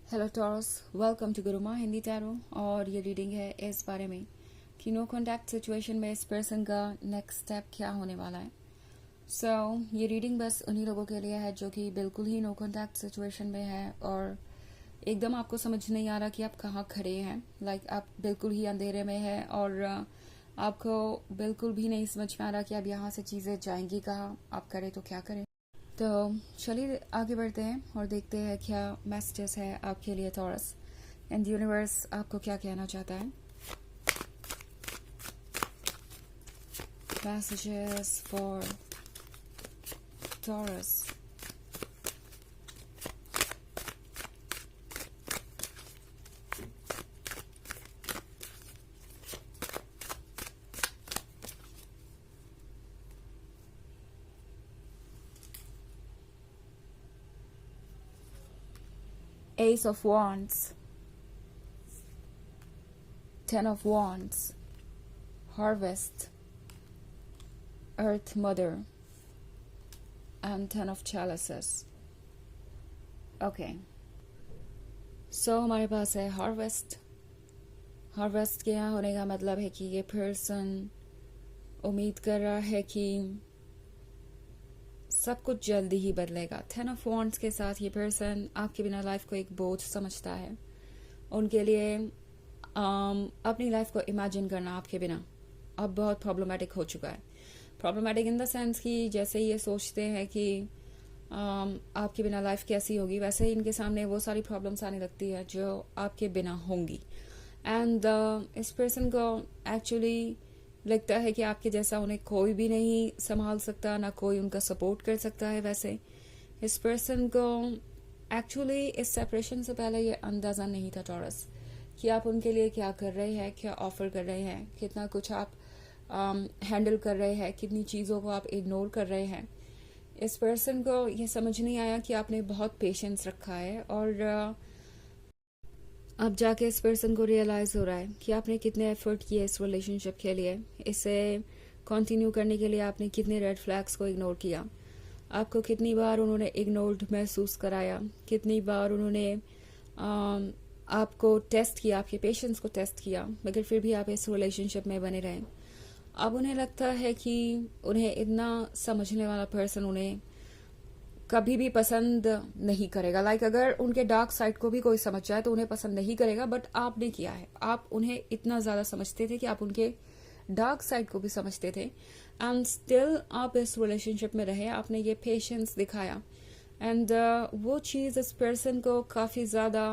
Hello Taurus, welcome to Guruma Hindi tarot. और ये reading है इस बारे में कि नो कॉन्टैक्ट सिचुएशन में इस पर्सन का नेक्स्ट स्टेप क्या होने वाला है। ये रीडिंग बस उन्हीं लोगों के लिए है जो कि बिल्कुल ही नो कॉन्टैक्ट सिचुएशन में है और एकदम आपको समझ नहीं आ रहा कि आप कहाँ खड़े हैं। आप बिल्कुल ही अंधेरे में हैं और आपको बिल्कुल भी नहीं समझ में आ रहा कि अब यहाँ से चीज़ें जाएंगी कहाँ, आप करें तो क्या करें। तो चलिए आगे बढ़ते हैं और देखते हैं क्या मैसेजेस है आपके लिए टॉरस, एंड यूनिवर्स आपको क्या कहना चाहता है। Messages for taurus. Ace of Wands, Ten of Wands, Harvest, Earth Mother, and Ten of Chalices. Okay, so हमारे पास है हार्वेस्ट। हार्वेस्ट के यहाँ होने का मतलब है कि ये पर्सन उम्मीद कर रहा है कि सब कुछ जल्दी ही बदलेगा। 10 ऑफ वॉन्ड्स के साथ ये पर्सन आपके बिना लाइफ को एक बोझ समझता है। उनके लिए अपनी लाइफ को इमेजिन करना आपके बिना अब बहुत प्रॉब्लमेटिक हो चुका है। प्रॉब्लमेटिक इन द सेंस कि जैसे ये सोचते हैं कि आपके बिना लाइफ कैसी होगी, वैसे ही इनके सामने वो सारी प्रॉब्लम्स आने लगती है जो आपके बिना होंगी। एंड इस पर्सन को एक्चुअली लगता है कि आपके जैसा उन्हें कोई भी नहीं संभाल सकता, ना कोई उनका सपोर्ट कर सकता है। वैसे इस पर्सन को एक्चुअली इस सेपरेशन से पहले ये अंदाजा नहीं था टॉरस कि आप उनके लिए क्या कर रहे हैं, क्या ऑफर कर रहे हैं, कितना कुछ आप हैंडल कर रहे हैं, कितनी चीज़ों को आप इग्नोर कर रहे हैं। इस पर्सन को ये समझ नहीं आया कि आपने बहुत पेशेंस रखा है और अब जाके इस पर्सन को रियलाइज हो रहा है कि आपने कितने एफर्ट किए इस रिलेशनशिप के लिए। इसे कंटिन्यू करने के लिए आपने कितने रेड फ्लैग्स को इग्नोर किया, आपको कितनी बार उन्होंने इग्नोर्ड महसूस कराया, कितनी बार उन्होंने आपको टेस्ट किया, आपके पेशेंस को टेस्ट किया, मगर फिर भी आप इस रिलेशनशिप में बने रहें। अब उन्हें लगता है कि उन्हें इतना समझने वाला पर्सन उन्हें कभी भी पसंद नहीं करेगा। अगर उनके डार्क साइड को भी कोई समझ जाए तो उन्हें पसंद नहीं करेगा, बट आपने किया है। आप उन्हें इतना ज्यादा समझते थे कि आप उनके डार्क साइड को भी समझते थे एंड स्टिल आप इस रिलेशनशिप में रहे। आपने ये पेशेंस दिखाया एंड वो चीज इस पर्सन को काफी ज्यादा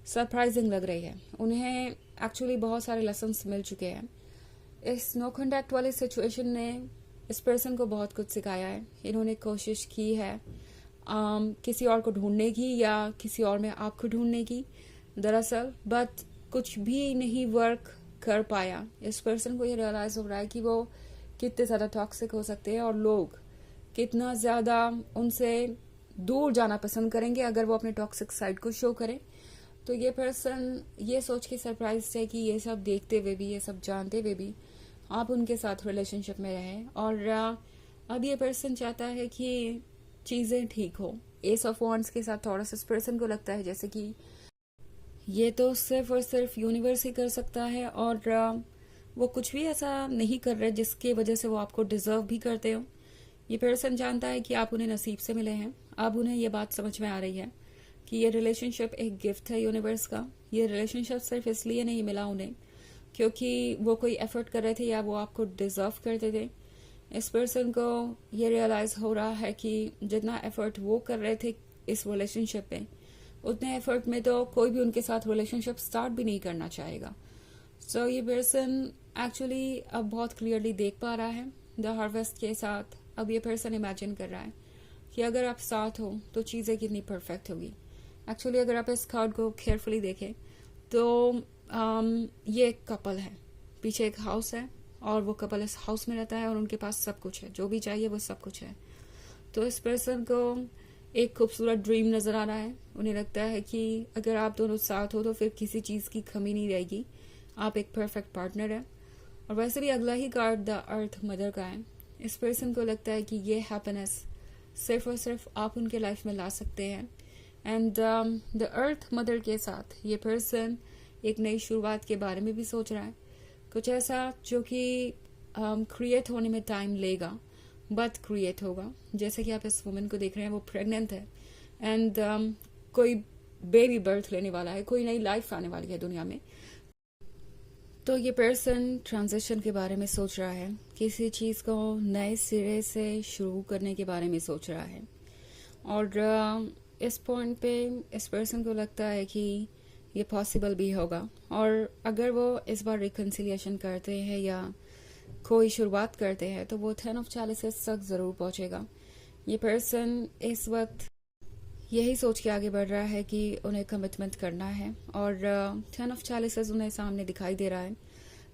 सरप्राइजिंग लग रही है। उन्हें एक्चुअली बहुत सारे लेसन्स मिल चुके हैं। इस नो कॉन्टैक्ट वाली सिचुएशन ने इस पर्सन को बहुत कुछ सिखाया है। इन्होंने कोशिश की है किसी और को ढूंढने की या किसी और में आपको ढूंढने की दरअसल, बट कुछ भी नहीं वर्क कर पाया। इस पर्सन को ये रियलाइज हो रहा है कि वो कितने ज्यादा टॉक्सिक हो सकते हैं और लोग कितना ज्यादा उनसे दूर जाना पसंद करेंगे अगर वो अपने टॉक्सिक साइड को शो करें। तो ये पर्सन ये सोच के सरप्राइज है कि ये सब देखते हुए भी, ये सब जानते हुए भी आप उनके साथ रिलेशनशिप में रहें और अब ये पर्सन चाहता है कि चीजें ठीक हो। एस ऑफ वॉन्ड्स के साथ थोड़ा सा इस पर्सन को लगता है जैसे कि ये तो सिर्फ और सिर्फ यूनिवर्स ही कर सकता है और वो कुछ भी ऐसा नहीं कर रहे जिसकी वजह से वो आपको डिजर्व भी करते हो। ये पर्सन जानता है कि आप उन्हें नसीब से मिले हैं। अब उन्हें ये बात समझ में आ रही है कि ये रिलेशनशिप एक गिफ्ट है यूनिवर्स का। ये रिलेशनशिप सिर्फ इसलिए नहीं मिला उन्हें क्योंकि वो कोई एफर्ट कर रहे थे या वो आपको डिजर्व करते थे। इस पर्सन को ये रियलाइज हो रहा है कि जितना एफर्ट वो कर रहे थे इस रिलेशनशिप में, उतने एफर्ट में तो कोई भी उनके साथ रिलेशनशिप स्टार्ट भी नहीं करना चाहेगा। ये पर्सन एक्चुअली अब बहुत क्लियरली देख पा रहा है द हार्वेस्ट के साथ। अब ये पर्सन इमेजिन कर रहा है कि अगर आप साथ हो तो चीजें कितनी परफेक्ट होगी। एक्चुअली अगर आप इस कार्ड को केयरफुली देखें तो ये एक कपल है, पीछे एक हाउस है और वो कपल इस हाउस में रहता है और उनके पास सब कुछ है, जो भी चाहिए वो सब कुछ है। तो इस पर्सन को एक खूबसूरत ड्रीम नजर आ रहा है। उन्हें लगता है कि अगर आप दोनों साथ हो तो फिर किसी चीज की कमी नहीं रहेगी, आप एक परफेक्ट पार्टनर है। और वैसे भी अगला ही कार्ड द अर्थ मदर का है। इस पर्सन को लगता है कि ये हैप्पीनेस सिर्फ और सिर्फ आप उनके लाइफ में ला सकते हैं एंड द अर्थ मदर के साथ ये पर्सन एक नई शुरुआत के बारे में भी सोच रहा है, कुछ ऐसा जो कि क्रिएट होने में टाइम लेगा बट क्रिएट होगा। जैसे कि आप इस वुमेन को देख रहे हैं, वो प्रेग्नेंट है एंड कोई बेबी बर्थ लेने वाला है, कोई नई लाइफ आने वाली है दुनिया में। तो ये पर्सन ट्रांजिशन के बारे में सोच रहा है, किसी चीज़ को नए सिरे से शुरू करने के बारे में सोच रहा है। और इस पॉइंट पे इस पर्सन को लगता है कि ये पॉसिबल भी होगा, और अगर वो इस बार रिकन्सिलिएशन करते हैं या कोई शुरुआत करते हैं तो वो 10 ऑफ चैलिसेस तक ज़रूर पहुंचेगा। ये पर्सन इस वक्त यही सोच के आगे बढ़ रहा है कि उन्हें कमिटमेंट करना है, और 10 ऑफ चैलिसेस उन्हें सामने दिखाई दे रहा है।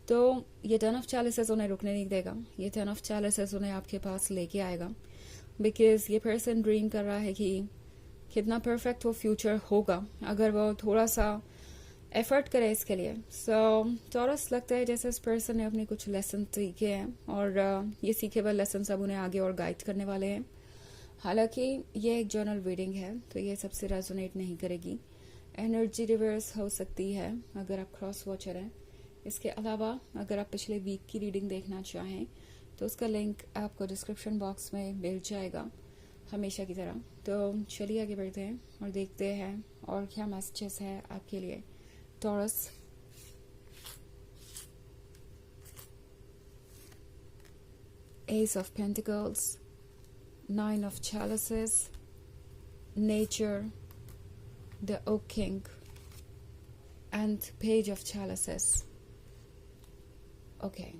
तो ये 10 ऑफ चैलिसेस उन्हें रुकने नहीं देगा, ये 10 ऑफ चैलिसेस उन्हें आपके पास लेके आएगा, बिकॉज ये पर्सन ड्रीम कर रहा है कि कितना परफेक्ट वो फ्यूचर होगा अगर वो थोड़ा सा एफर्ट करे इसके लिए। सो टॉरस लगता है जैसे इस पर्सन ने अपने कुछ लेसन सीखे हैं, और ये सीखे हुए लेसन सब उन्हें आगे और गाइड करने वाले हैं। हालांकि ये एक जर्नल रीडिंग है तो ये सबसे रेजोनेट नहीं करेगी, एनर्जी रिवर्स हो सकती है अगर आप क्रॉस वॉचर हैं। इसके अलावा अगर आप पिछले वीक की रीडिंग देखना चाहें तो उसका लिंक आपको डिस्क्रिप्शन बॉक्स में मिल जाएगा हमेशा की तरह। तो चलिए आगे बढ़ते हैं और देखते हैं और क्या मैसेजेस है आपके लिए taurus. S of pentacles, 9 of chalices, nature, the oak king, and page of chalices. Okay.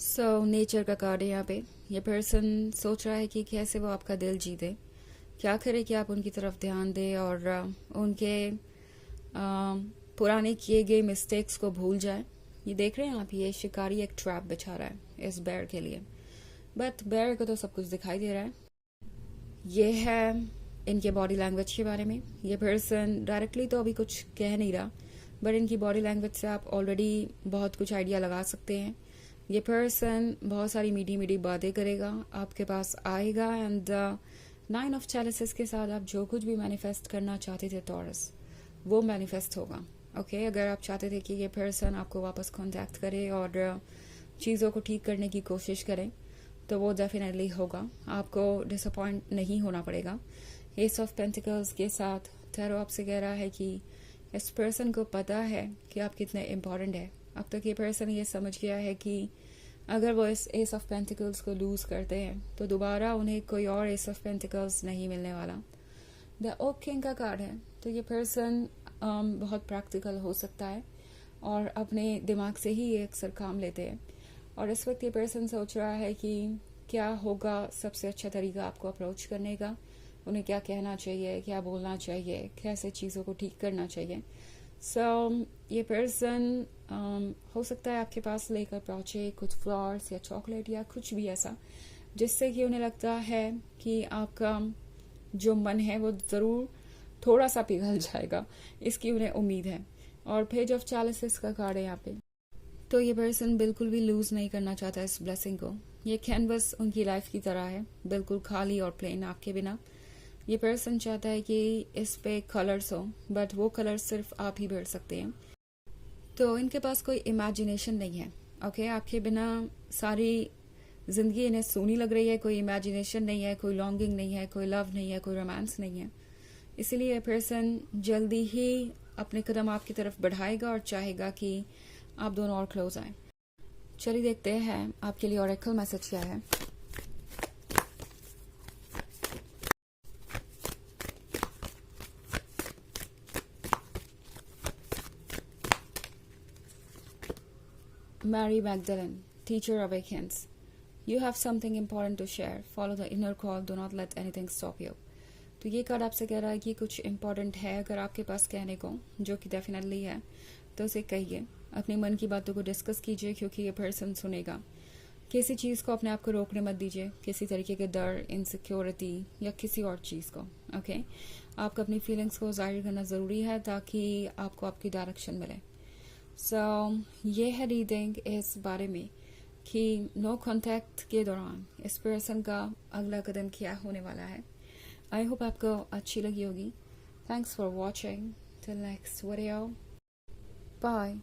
So nature का कार्ड है यहाँ पे। ये पर्सन सोच रहा है कि कैसे वो आपका दिल जीते, क्या करे कि आप उनकी तरफ ध्यान दें और उनके पुराने किए गए मिस्टेक्स को भूल जाए। ये देख रहे हैं आप, ये शिकारी एक ट्रैप बिछा रहा है इस बेर के लिए, बट बेर को तो सब कुछ दिखाई दे रहा है। ये है इनके बॉडी लैंग्वेज के बारे में। ये पर्सन डायरेक्टली तो अभी कुछ कह नहीं रहा, बट इनकी बॉडी लैंग्वेज से आप ऑलरेडी बहुत कुछ आइडिया लगा सकते हैं। ये पर्सन बहुत सारी मीठी मीठी बातें करेगा, आपके पास आएगा, एंड 9 ऑफ चैलिसेस के साथ आप जो कुछ भी मैनिफेस्ट करना चाहते थे टॉरस, वो मैनिफेस्ट होगा। ओके, अगर आप चाहते थे कि ये पर्सन आपको वापस कॉन्टैक्ट करे और चीज़ों को ठीक करने की कोशिश करें तो वो डेफिनेटली होगा, आपको डिसअपॉइंट नहीं होना पड़ेगा। एस ऑफ पेंटिकल्स के साथ टैरो आपसे कह रहा है कि इस पर्सन को पता है कि आप कितने इम्पोर्टेंट है। अब तक ये पर्सन ये समझ गया है कि अगर वो इस एस ऑफ पेंटिकल्स को लूज करते हैं तो दोबारा उन्हें कोई और एस ऑफ पेंटिकल्स नहीं मिलने वाला। द ओक किंग का कार्ड है, तो ये पर्सन बहुत प्रैक्टिकल हो सकता है और अपने दिमाग से ही ये अक्सर काम लेते हैं, और इस वक्त ये पर्सन सोच रहा है कि क्या होगा सबसे अच्छा तरीका आपको अप्रोच करने का, उन्हें क्या कहना चाहिए, क्या बोलना चाहिए, कैसे चीज़ों को ठीक करना चाहिए। सो ये पर्सन हो सकता है आपके पास लेकर पहुंचे कुछ फ्लावर्स या चॉकलेट या कुछ भी ऐसा जिससे कि उन्हें लगता है कि आपका जो मन है वो ज़रूर थोड़ा सा पिघल जाएगा, इसकी उन्हें उम्मीद है। और पेज ऑफ चैलिसेस का कार्ड है यहाँ पे, तो ये पर्सन बिल्कुल भी लूज नहीं करना चाहता इस ब्लेसिंग को। ये कैनवस उनकी लाइफ की तरह है, बिल्कुल खाली और प्लेन आपके बिना। ये पर्सन चाहता है कि इस पे कलर्स हो, बट वो कलर्स सिर्फ आप ही भर सकते हैं। तो इनके पास कोई इमेजिनेशन नहीं है। ओके, आपके बिना सारी जिंदगी इन्हें सूनी लग रही है, कोई इमेजिनेशन नहीं है, कोई लॉन्गिंग नहीं है, कोई लव नहीं है, कोई रोमांस नहीं है। इसीलिए ये पर्सन जल्दी ही अपने कदम आपकी तरफ बढ़ाएगा और चाहेगा कि आप दोनों और क्लोज आए। चलिए देखते हैं आपके लिए ऑरेकल मैसेज क्या है। Mary Magdalene, teacher awakens. You have something important to share. Follow the inner call. Do not let anything stop you. तो ये कार्ड आपसे कह रहा है कि कुछ इम्पोर्टेंट है अगर आपके पास कहने को, जो कि डेफिनेटली है, तो उसे कहिए, अपने मन की बातों को डिस्कस कीजिए, क्योंकि ये पर्सन सुनेगा। किसी चीज़ को अपने आप को रोकने मत दीजिए, किसी तरीके के डर, इनसिक्योरिटी या किसी और चीज़ को। ओके, आपको अपनी फीलिंग्स को जाहिर करना ज़रूरी है ताकि आपको आपकी डायरेक्शन मिले। सो ये है रीडिंग इस बारे में कि नो कॉन्टैक्ट के दौरान इस पर्सन का अगला कदम क्या होने वाला है। आई होप आपको अच्छी लगी होगी. Thanks for watching. Till next video. Bye.